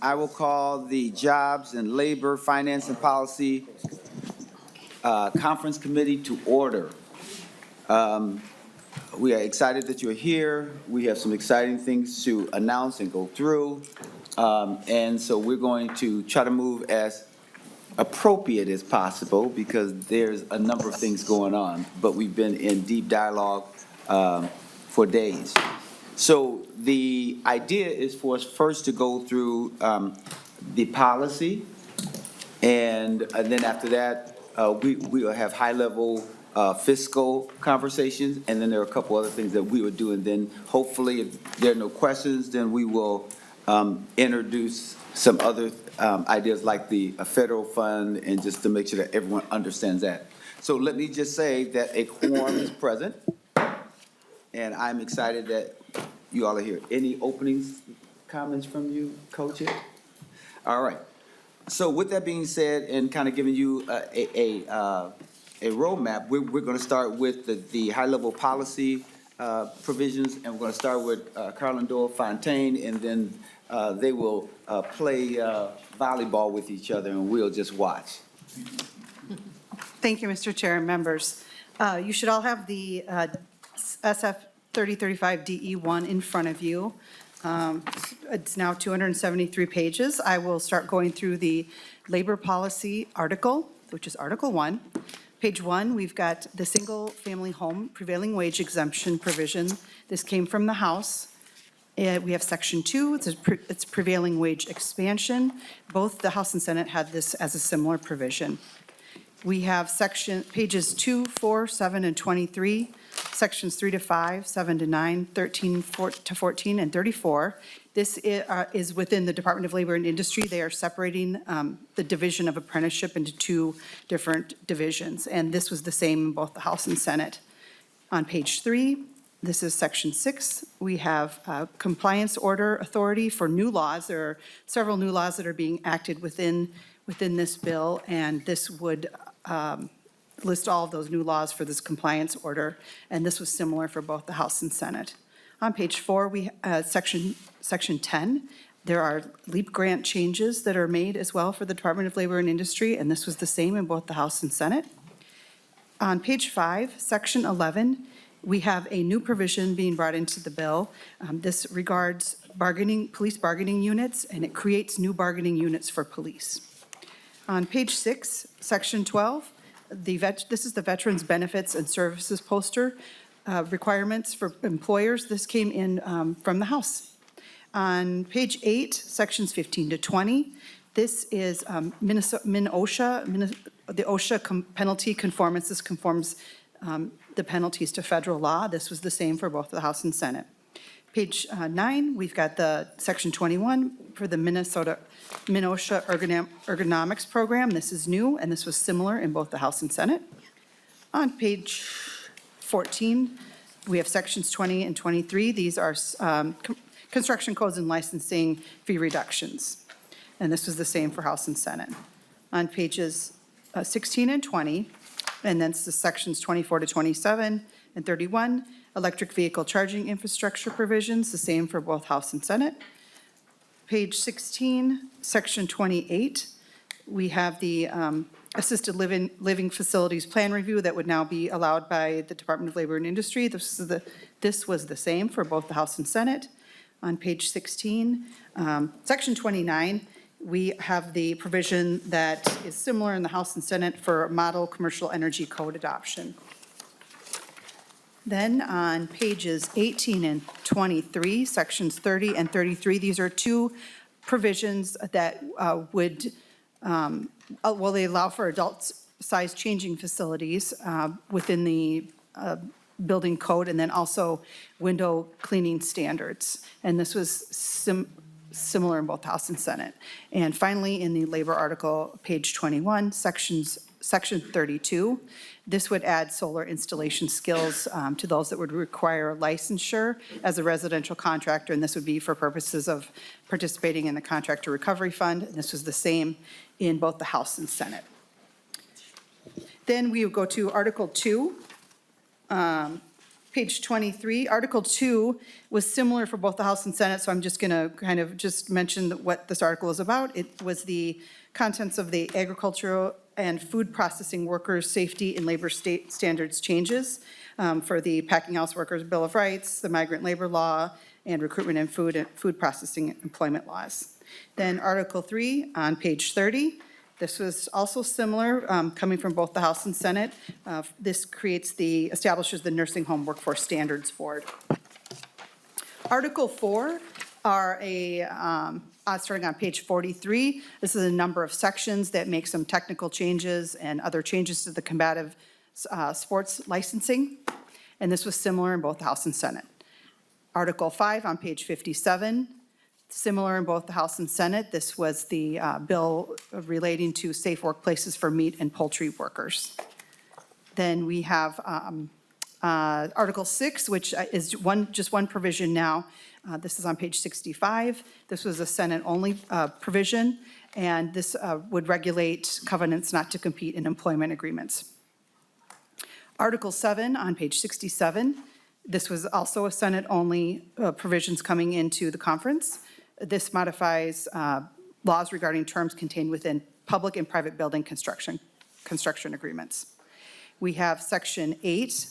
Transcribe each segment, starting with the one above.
I will call the Jobs and Labor, Finance and Policy Conference Committee to order. We are excited that you're here. We have some exciting things to announce and go through. And so we're going to try to move as appropriate as possible because there's a number of things going on, but we've been in deep dialogue for days. So the idea is for us first to go through the policy, and then after that, we will have high-level fiscal conversations, and then there are a couple other things that we would do, and then hopefully, if there are no questions, then we will introduce some other ideas like the federal fund, and just to make sure that everyone understands that. So let me just say that a quorum is present, and I'm excited that you all are here. Any openings, comments from you, coaches? All right. So with that being said, and kind of giving you a roadmap, we're going to start with the high-level policy provisions, and we're going to start with Carlin Doyle Fontaine, and then they will play volleyball with each other, and we'll just watch. Thank you, Mr. Chair and members. You should all have the SF3035 DE1 in front of you. It's now 273 pages. I will start going through the labor policy article, which is Article 1. Page 1, we've got the single-family home prevailing wage exemption provision. This came from the House. We have Section 2, it's prevailing wage expansion. Both the House and Senate had this as a similar provision. We have pages 2, 4, 7, and 23, sections 3 to 5, 7 to 9, 13 to 14, and 34. This is within the Department of Labor and Industry. They are separating the division of apprenticeship into two different divisions, and this was the same in both the House and Senate. On page 3, this is section 6. We have compliance order authority for new laws. There are several new laws that are being acted within this bill, and this would list all of those new laws for this compliance order, and this was similar for both the House and Senate. On page 4, we section 10, there are LEAP grant changes that are made as well for the Department of Labor and Industry, and this was the same in both the House and Senate. On page 5, section 11, we have a new provision being brought into the bill. This regards police bargaining units, and it creates new bargaining units for police. On page 6, section 12, this is the Veterans Benefits and Services poster requirements for employers. This came in from the House. On page 8, sections 15 to 20, this is the OSHA penalty conformance. This conforms the penalties to federal law. This was the same for both the House and Senate. Page 9, we've got the section 21 for the MNOSHA ergonomics program. This is new, and this was similar in both the House and Senate. On page 14, we have sections 20 and 23. These are construction codes and licensing fee reductions, and this was the same for House and Senate. On pages 16 and 20, and then the sections 24 to 27 and 31, electric vehicle charging infrastructure provisions, the same for both House and Senate. Page 16, section 28, we have the assisted living facilities plan review that would now be allowed by the Department of Labor and Industry. This was the same for both the House and Senate. On page 16, section 29, we have the provision that is similar in the House and Senate for model commercial energy code adoption. Then on pages 18 and 23, sections 30 and 33, these are two provisions that they allow for adult-size changing facilities within the building code, and then also window cleaning standards. And this was similar in both House and Senate. And finally, in the labor article, page 21, section 32, this would add solar installation skills to those that would require licensure as a residential contractor, and this would be for purposes of participating in the Contractor Recovery Fund. And this was the same in both the House and Senate. Then we would go to Article 2, page 23, Article 2 was similar for both the House and Senate, so I'm just going to kind of just mention what this article is about. It was the contents of the agricultural and food processing workers' safety and labor state standards changes for the packing house workers' Bill of Rights, the migrant labor law, and recruitment and food processing employment laws. Then Article 3 on page 30. This was also similar, coming from both the House and Senate. This establishes the Nursing Home Workforce Standards Board. Article 4 are starting on page 43. This is a number of sections that make some technical changes and other changes to the combative sports licensing. And this was similar in both the House and Senate. Article 5 on page 57. Similar in both the House and Senate. This was the bill relating to safe workplaces for meat and poultry workers. Then we have Article 6, which is just one provision now. This is on page 65. This was a Senate-only provision, and this would regulate covenants not to compete in employment agreements. Article 7 on page 67. This was also a Senate-only provisions coming into the conference. This modifies laws regarding terms contained within public and private building construction agreements. We have Section 8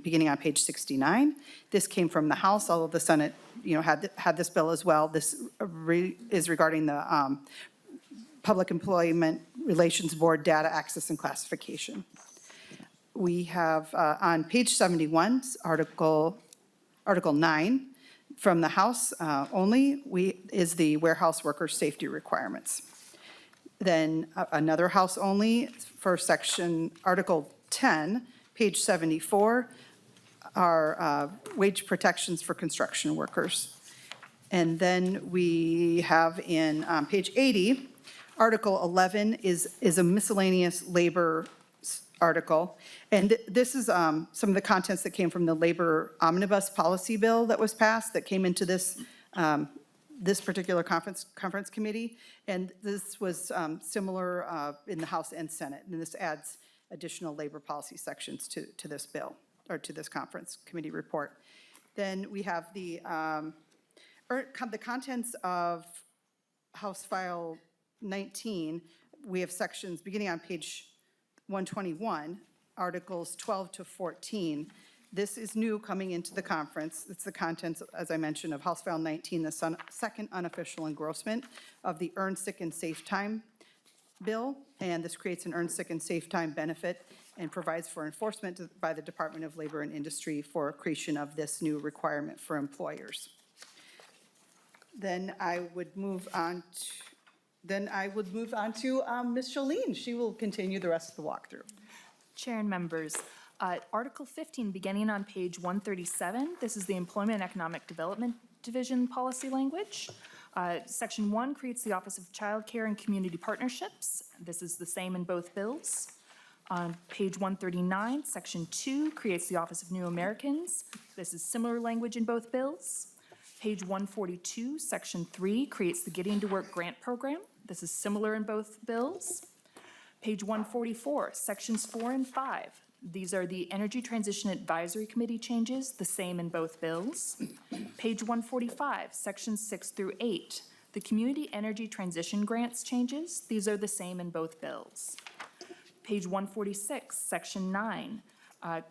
beginning on page 69. This came from the House, although the Senate, had this bill as well. This is regarding the Public Employment Relations Board data access and classification. We have on page 71, Article 9. From the House only, is the warehouse workers' safety requirements. Then another House only for Article 10, page 74, are wage protections for construction workers. And then we have in page 80, Article 11 is a miscellaneous labor article. And this is some of the contents that came from the labor omnibus policy bill that was passed that came into this particular conference committee. And this was similar in the House and Senate. And this adds additional labor policy sections to this bill, or to this conference committee report. Then we have the contents of House File 19. We have sections beginning on page 121, Articles 12 to 14. This is new coming into the conference. It's the contents, as I mentioned, of House File 19, the second unofficial engrossment of the Earned Sick and Safe Time bill. And this creates an Earned Sick and Safe Time benefit and provides for enforcement by the Department of Labor and Industry for creation of this new requirement for employers. Then I would move on to Ms. Shalene. She will continue the rest of the walkthrough. Chair and members, Article 15, beginning on page 137, this is the Employment and Economic Development Division policy language. Section 1 creates the Office of Child Care and Community Partnerships. This is the same in both bills. On page 139, Section 2 creates the Office of New Americans. This is similar language in both bills. Page 142, Section 3 creates the Getting to Work Grant Program. This is similar in both bills. Page 144, Sections 4 and 5. These are the Energy Transition Advisory Committee changes, the same in both bills. Page 145, Sections 6 through 8. The Community Energy Transition Grants changes. These are the same in both bills. Page 146, Section 9,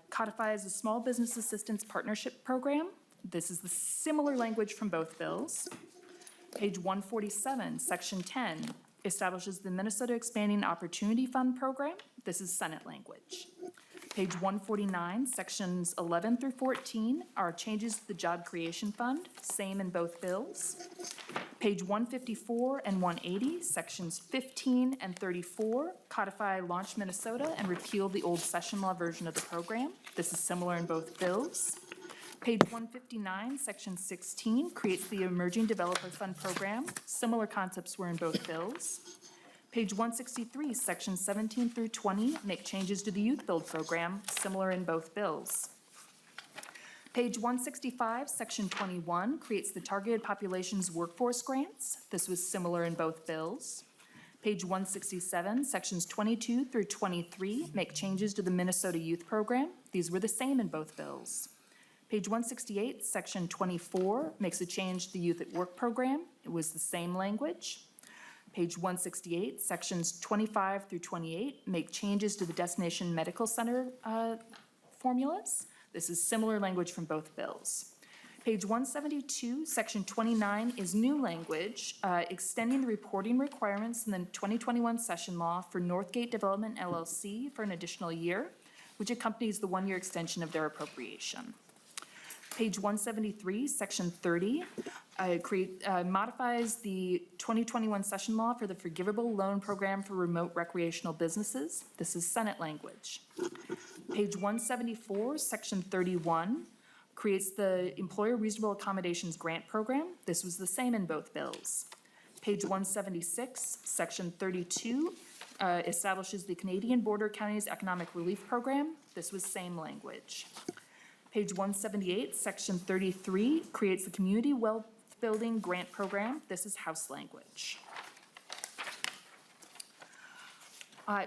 codifies the Small Business Assistance Partnership Program. This is the similar language from both bills. Page 147, Section 10, establishes the Minnesota Expanding Opportunity Fund Program. This is Senate language. Page 149, Sections 11 through 14 are changes to the Job Creation Fund, same in both bills. Page 154 and 180, Sections 15 and 34 codify Launch Minnesota and repeal the old session law version of the program. This is similar in both bills. Page 159, Section 16 creates the Emerging Developer Fund Program. Similar concepts were in both bills. Page 163, Sections 17 through 20 make changes to the Youth Build Program, similar in both bills. Page 165, Section 21 creates the Targeted Populations Workforce Grants. This was similar in both bills. Page 167, Sections 22 through 23 make changes to the Minnesota Youth Program. These were the same in both bills. Page 168, Section 24, makes a change to the Youth at Work program. It was the same language. Page 168, Sections 25 through 28, make changes to the Destination Medical Center formulas. This is similar language from both bills. Page 172, Section 29 is new language, extending the reporting requirements in the 2021 session law for Northgate Development LLC for an additional year, which accompanies the one-year extension of their appropriation. Page 173, Section 30, modifies the 2021 session law for the forgivable loan program for remote recreational businesses. This is Senate language. Page 174, Section 31, creates the Employer Reasonable Accommodations Grant Program. This was the same in both bills. Page 176, Section 32, establishes the Canadian Border Counties Economic Relief Program. This was same language. Page 178, Section 33, creates the Community Wealth Building Grant Program. This is House language.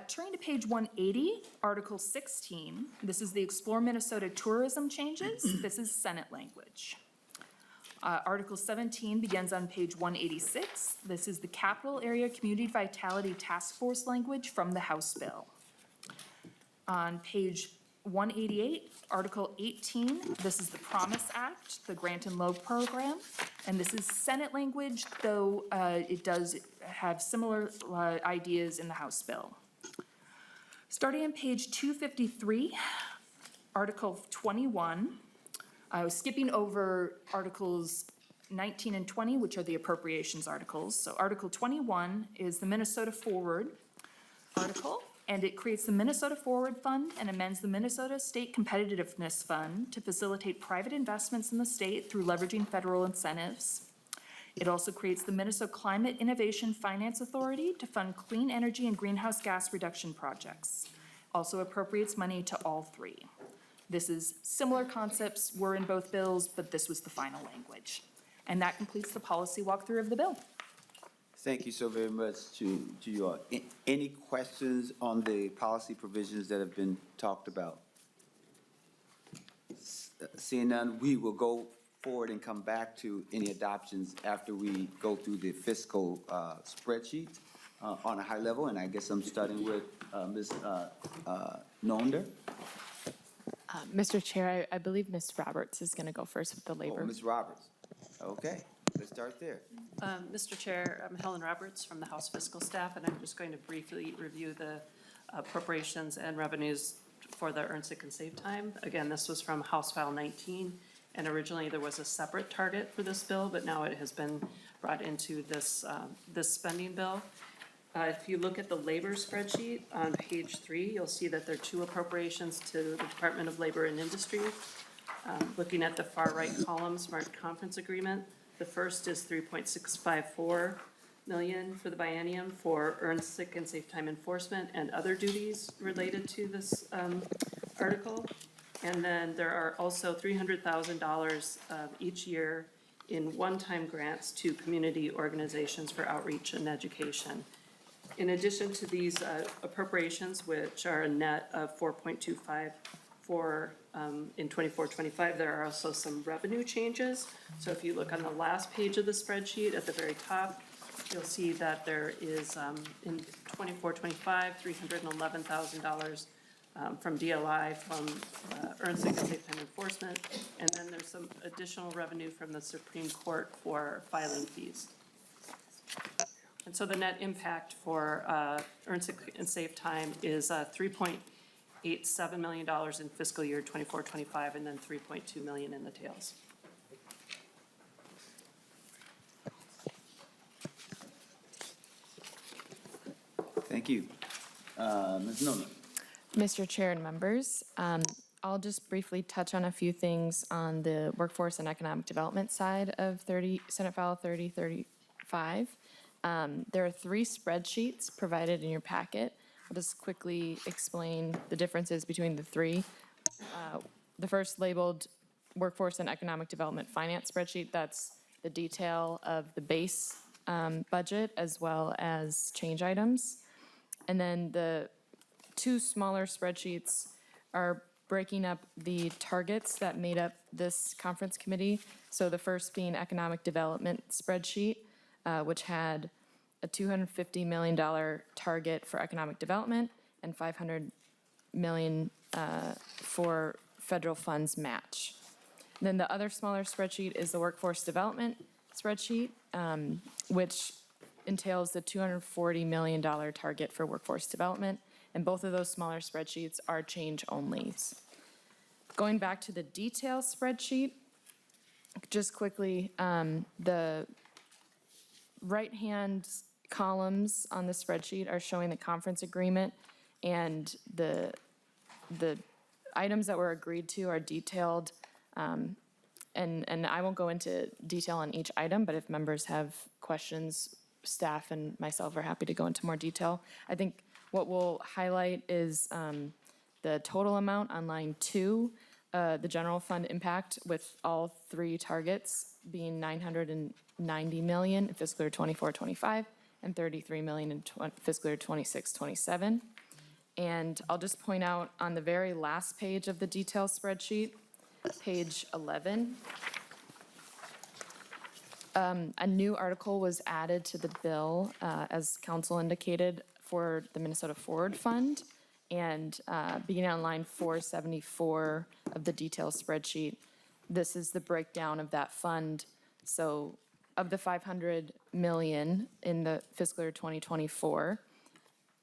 Turning to page 180, Article 16, this is the Explore Minnesota Tourism changes. This is Senate language. Article 17 begins on page 186. This is the Capital Area Community Vitality Task Force language from the House bill. On page 188, Article 18, this is the Promise Act, the Grant and Loan Program, and this is Senate language, though it does have similar ideas in the House bill. Starting on page 253, Article 21, I was skipping over Articles 19 and 20, which are the appropriations articles. So Article 21 is the Minnesota Forward article, and it creates the Minnesota Forward Fund and amends the Minnesota State Competitiveness Fund to facilitate private investments in the state through leveraging federal incentives. It also creates the Minnesota Climate Innovation Finance Authority to fund clean energy and greenhouse gas reduction projects. Also appropriates money to all three. This is similar concepts were in both bills, but this was the final language. And that completes the policy walkthrough of the bill. Thank you so very much to you all. Any questions on the policy provisions that have been talked about? Seeing none, we will go forward and come back to any adoptions after we go through the fiscal spreadsheet on a high level. And I guess I'm starting with Ms. Nonder. Mr. Chair, I believe Ms. Roberts is going to go first with the Oh, labor. Ms. Roberts. Okay, let's start there. Mr. Chair, I'm Helen Roberts from the House Fiscal Staff, and I'm just going to briefly review the appropriations and revenues for the Earn Sick and Save Time. Again, this was from House File 19, and originally there was a separate target for this bill, but now it has been brought into this spending bill. If you look at the labor spreadsheet on page 3, you'll see that there are two appropriations to the Department of Labor and Industry. Looking at the far right column, Smart Conference Agreement, the first is $3.654 million for the biennium for earned sick and safe time enforcement and other duties related to this article. And then there are also $300,000 each year in one-time grants to community organizations for outreach and education. In addition to these appropriations, which are a net of 4.25 for in 24-25, there are also some revenue changes. So if you look on the last page of the spreadsheet at the very top, you'll see that there is in 24-25, $311,000 from DLI, from Earn Sick and Safe Time Enforcement, and then there's some additional revenue from the Supreme Court for filing fees. And so the net impact for Earn Sick and Save Time is $3.87 million in fiscal year 24-25, and then $3.2 million in the tails. Thank you. Ms. Nona. Mr. Chair and members, I'll just briefly touch on a few things on the workforce and economic development side of Senate File 3035. There are 3 spreadsheets provided in your packet. I'll just quickly explain the differences between the 3. The first labeled Workforce and Economic Development Finance spreadsheet, that's the detail of the base budget as well as change items. And then the 2 smaller spreadsheets are breaking up the targets that made up this conference committee. So the first being economic development spreadsheet, which had a $250 million target for economic development and $500 million for federal funds match. Then the other smaller spreadsheet is the workforce development spreadsheet, which entails the $240 million target for workforce development. And both of those smaller spreadsheets are change onlys. Going back to the detail spreadsheet, just quickly, the right-hand columns on the spreadsheet are showing the conference agreement, and the items that were agreed to are detailed. And I won't go into detail on each item, but if members have questions, staff and myself are happy to go into more detail. I think what we'll highlight is the total amount on line 2, the general fund impact with all 3 targets being $990 million in fiscal year 24-25 and $33 million in fiscal year 26-27. And I'll just point out on the very last page of the detail spreadsheet, page 11, a new article was added to the bill, as council indicated, for the Minnesota Forward Fund. And beginning on line 474 of the detail spreadsheet, this is the breakdown of that fund. So of the $500 million in the fiscal year 2024,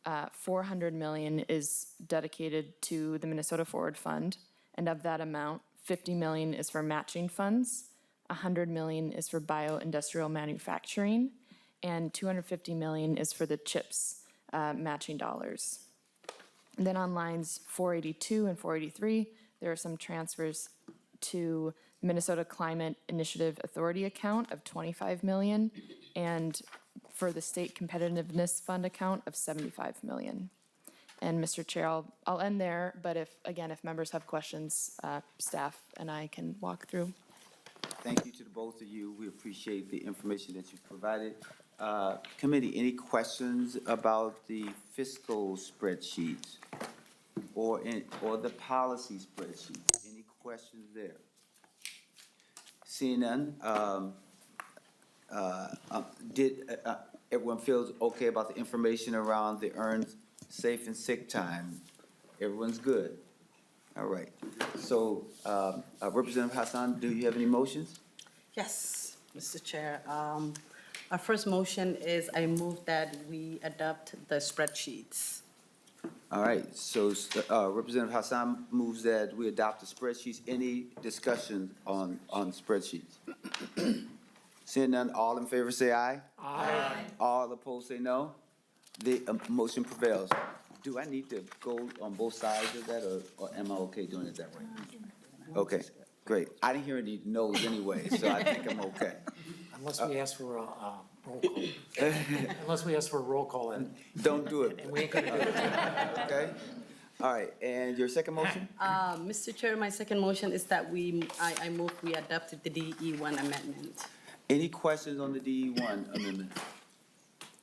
$400 million is dedicated to the Minnesota Forward Fund. And of that amount, $50 million is for matching funds, $100 million is for bio-industrial manufacturing, and $250 million is for the CHIPS matching dollars. And then on lines 482 and 483, there are some transfers to Minnesota Climate Initiative Authority account of $25 million, and for the State Competitiveness Fund account of $75 million. And Mr. Chair, I'll end there, but if members have questions, staff and I can walk through. Thank you to the both of you. We appreciate the information that you've provided. Committee, any questions about the fiscal spreadsheets or the policy spreadsheets? Any questions there? Seeing none, did everyone feels okay about the information around the earned safe and sick time? Everyone's good? All right. So, Representative Hassan, do you have any motions? Yes, Mr. Chair. Our first motion is I move that we adopt the spreadsheets. All right, so Representative Hassan moves that we adopt the spreadsheets. Any discussion on spreadsheets? Seeing none, all in favor say aye. Aye. All opposed say no. The motion prevails. Do I need to go on both sides of that, or am I okay doing it that way? Okay, great. I didn't hear any no's anyway, so I think I'm okay. Unless we ask for a roll call. Unless we ask for a roll call, and Don't do it, we ain't gonna do it. okay? All right, and your second motion? Mr. Chair, my second motion is that I move we adopted the DE1 amendment. Any questions on the DE1 amendment?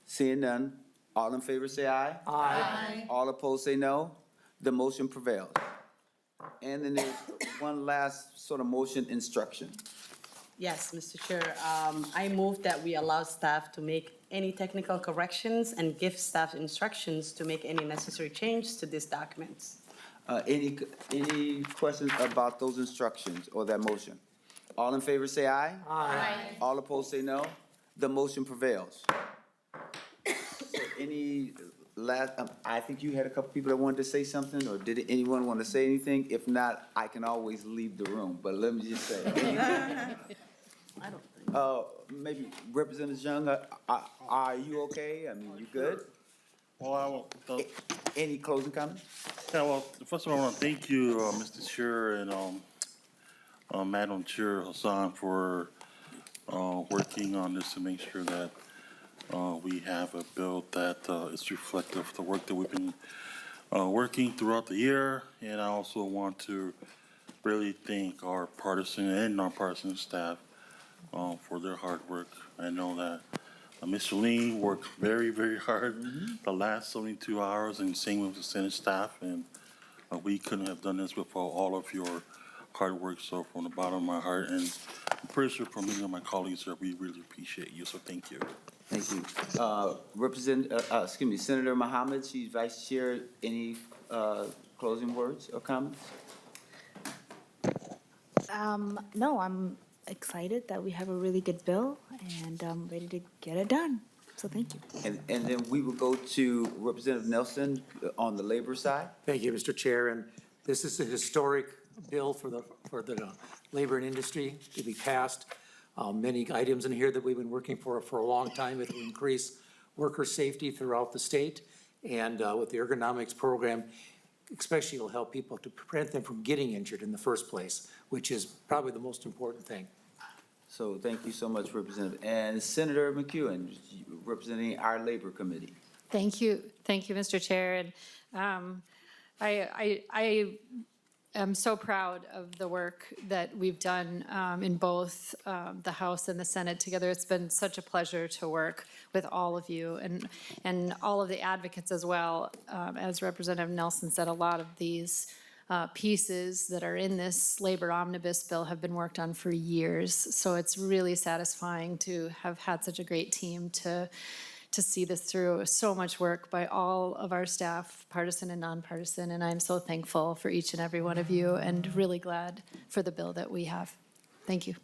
Seeing none, all in favor say aye. Aye. All opposed say no. The motion prevails. And then there's one last sort of motion instruction. Yes, Mr. Chair, I move that we allow staff to make any technical corrections and give staff instructions to make any necessary changes to these documents. Any questions about those instructions or that motion? All in favor say aye. Aye. All opposed say no. The motion prevails. So any last, I think you had a couple people that wanted to say something, or did anyone want to say anything? If not, I can always leave the room, but let me just say. I don't think. Maybe Representative Young, are you okay? I mean, you good? Well, Any closing comments? yeah, well, first of all, I want to thank you, Mr. Chair and Madam Chair Hassan for working on this to make sure that we have a bill that is reflective of the work that we've been working throughout the year. And I also want to really thank our partisan and non-partisan staff for their hard work. I know that Ms. Lean worked very, very hard the last 72 hours, and same with the Senate staff. And We couldn't have done this without all of your hard work, so from the bottom of my heart, and I'm pretty sure from many of my colleagues here, we really appreciate you, so thank you. Thank you. Senator Mohammed, she's Vice Chair. Any closing words or comments? No, I'm excited that we have a really good bill and I'm ready to get it done. So thank you. And then we will go to Representative Nelson on the labor side. Thank you, Mr. Chair, and this is a historic bill for the labor and industry to be passed. Many items in here that we've been working for a long time. It will increase worker safety throughout the state, and with the ergonomics program, especially will help people to prevent them from getting injured in the first place, which is probably the most important thing. So thank you so much, Representative. And Senator McEwen, representing our Labor Committee. Thank you, Mr. Chair. And I am so proud of the work that we've done in both the House and the Senate together. It's been such a pleasure to work with all of you and all of the advocates as well. As Representative Nelson said, a lot of these pieces that are in this labor omnibus bill have been worked on for years. So it's really satisfying to have had such a great team to see this through. So much work by all of our staff, partisan and nonpartisan, and I'm so thankful for each and every one of you and really glad for the bill that we have. Thank you.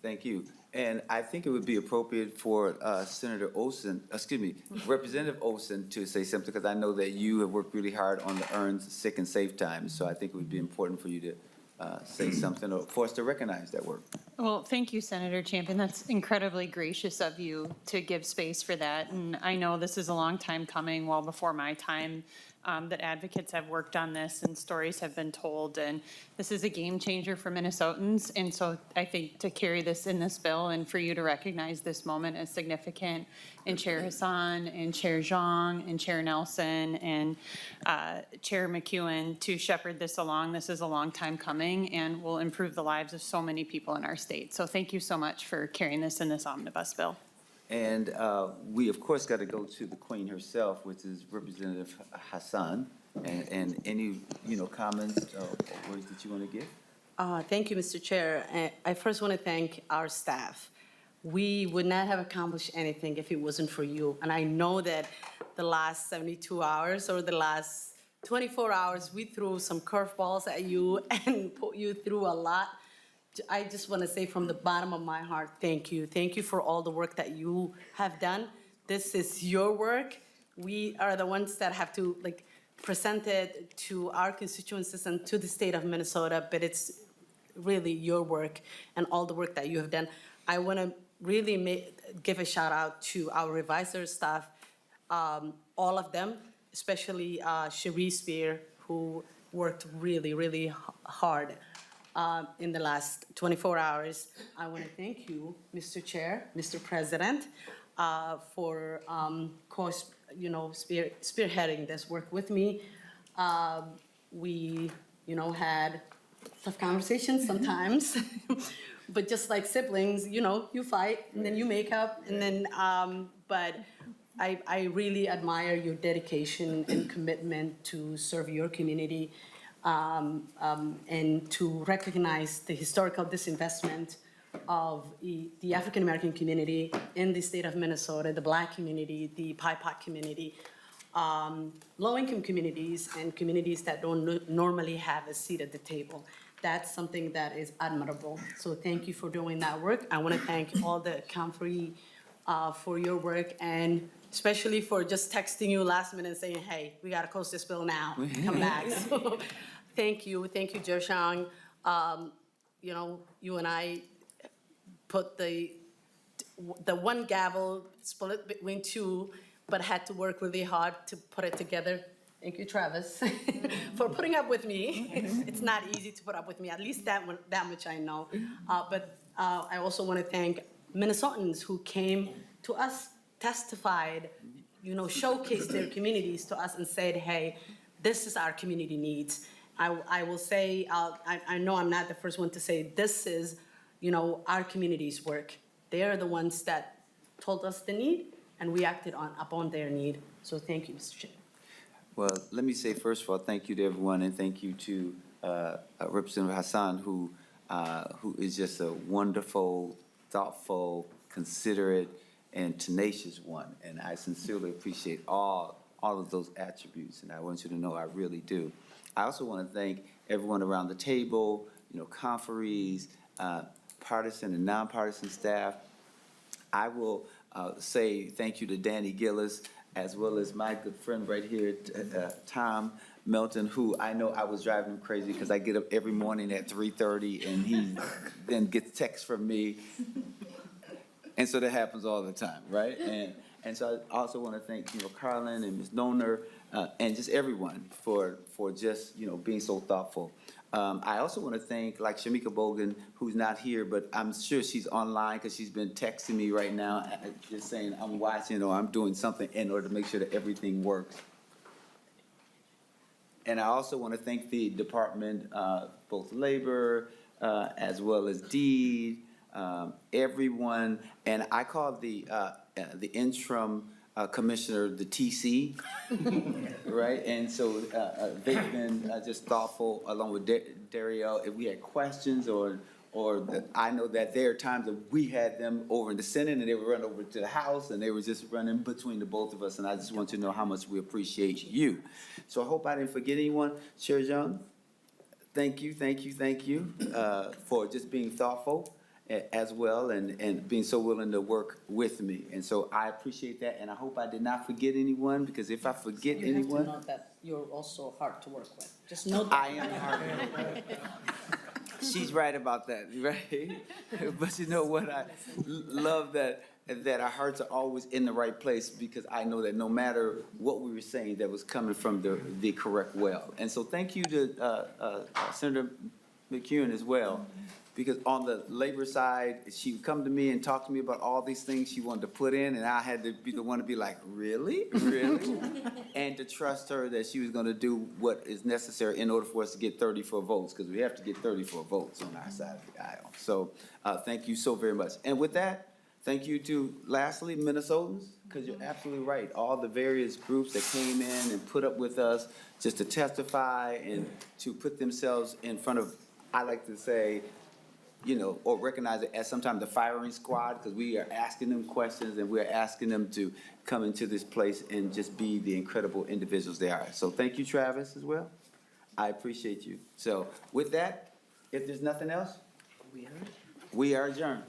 Thank you. And I think it would be appropriate for Representative Olson to say something, because I know that you have worked really hard on the earned sick and safe time. So I think it would be important for you to say something or for us to recognize that work. Well, thank you, Senator Champion. That's incredibly gracious of you to give space for that. And I know this is a long time coming, well before my time, that advocates have worked on this and stories have been told. And this is a game changer for Minnesotans. And so I think to carry this in this bill and for you to recognize this moment as significant, and Chair Hassan and Chair Zhang and Chair Nelson and Chair McEwen to shepherd this along. This is a long time coming and will improve the lives of so many people in our state. So thank you so much for carrying this in this omnibus bill. And we, of course, got to go to the Queen herself, which is Representative Hassan. And any, comments or words that you want to give? Thank you, Mr. Chair. I first want to thank our staff. We would not have accomplished anything if it wasn't for you. And I know that the last 72 hours or the last 24 hours, we threw some curveballs at you and put you through a lot. I just want to say from the bottom of my heart, thank you. Thank you for all the work that you have done. This is your work. We are the ones that have to present it to our constituencies and to the state of Minnesota, but it's really your work and all the work that you have done. I want to really give a shout out to our revisor staff, all of them, especially Cherie Spear, who worked really, really hard in the last 24 hours. I want to thank you, Mr. Chair, Mr. President, for spearheading this work with me. We, had tough conversations sometimes, but just like siblings, you fight and then you make up, and then, but I really admire your dedication and commitment to serve your community. And to recognize the historical disinvestment of the African-American community in the state of Minnesota, the Black community, the BIPOC community, low-income communities, and communities that don't normally have a seat at the table. That's something that is admirable. So thank you for doing that work. I want to thank all the Comfrey for your work, and especially for just texting you last minute and saying, hey, we got to close this bill now. Come back. So, thank you, Chair Zhang. You and I put the one gavel split between two, but had to work really hard to put it together. Thank you, Travis, for putting up with me. It's not easy to put up with me, at least that much I know. But I also want to thank Minnesotans who came to us, testified, showcased their communities to us and said, hey, this is our community needs. I will say, I know I'm not the first one to say this is, our community's work. They are the ones that told us the need, and we acted upon their need. So thank you, Mr. Chair. Well, let me say first of all, thank you to everyone, and thank you to Representative Hassan, who is just a wonderful, thoughtful, considerate, and tenacious one. And I sincerely appreciate all of those attributes, and I want you to know I really do. I also want to thank everyone around the table, conferees, partisan and nonpartisan staff. I will say thank you to Danny Gillis, as well as my good friend right here, Tom Melton, who I know I was driving him crazy because I get up every morning at 3:30 and he then gets texts from me. And so that happens all the time, right? And so I also want to thank, Carlin and Ms. Noner, and just everyone for just, being so thoughtful. I also want to thank, like, Shamika Bogan, who's not here, but I'm sure she's online because she's been texting me right now, just saying I'm watching or I'm doing something in order to make sure that everything works. And I also want to thank the department, both labor as well as deed, everyone. And I call the interim commissioner the TC, right? And so they've been just thoughtful, along with Dario. If we had questions I know that there are times that we had them over in the Senate and they would run over to the House and they were just running between the both of us. And I just want you to know how much we appreciate you. So I hope I didn't forget anyone. Chair Young, thank you for just being thoughtful as well and being so willing to work with me. And so I appreciate that. And I hope I did not forget anyone, because if I forget You have anyone. to know that you're also hard to work with. Just know that. I am hard to work with. She's right about that, right? But you know what? I love that our hearts are always in the right place, because I know that no matter what we were saying, that was coming from the correct well. And so thank you to Senator McEwen as well, because on the labor side, she would come to me and talk to me about all these things she wanted to put in, and I had to be the one to be like, really? Really? And to trust her that she was going to do what is necessary in order for us to get 34 votes, because we have to get 34 votes on our side of the aisle. So thank you so very much. And with that, thank you to, lastly, Minnesotans, because you're absolutely right. All the various groups that came in and put up with us just to testify and to put themselves in front of, I like to say, or recognize it as sometimes the firing squad, because we are asking them questions and we're asking them to come into this place and just be the incredible individuals they are. So thank you, Travis, as well. I appreciate you. So with that, if there's nothing else, we are adjourned.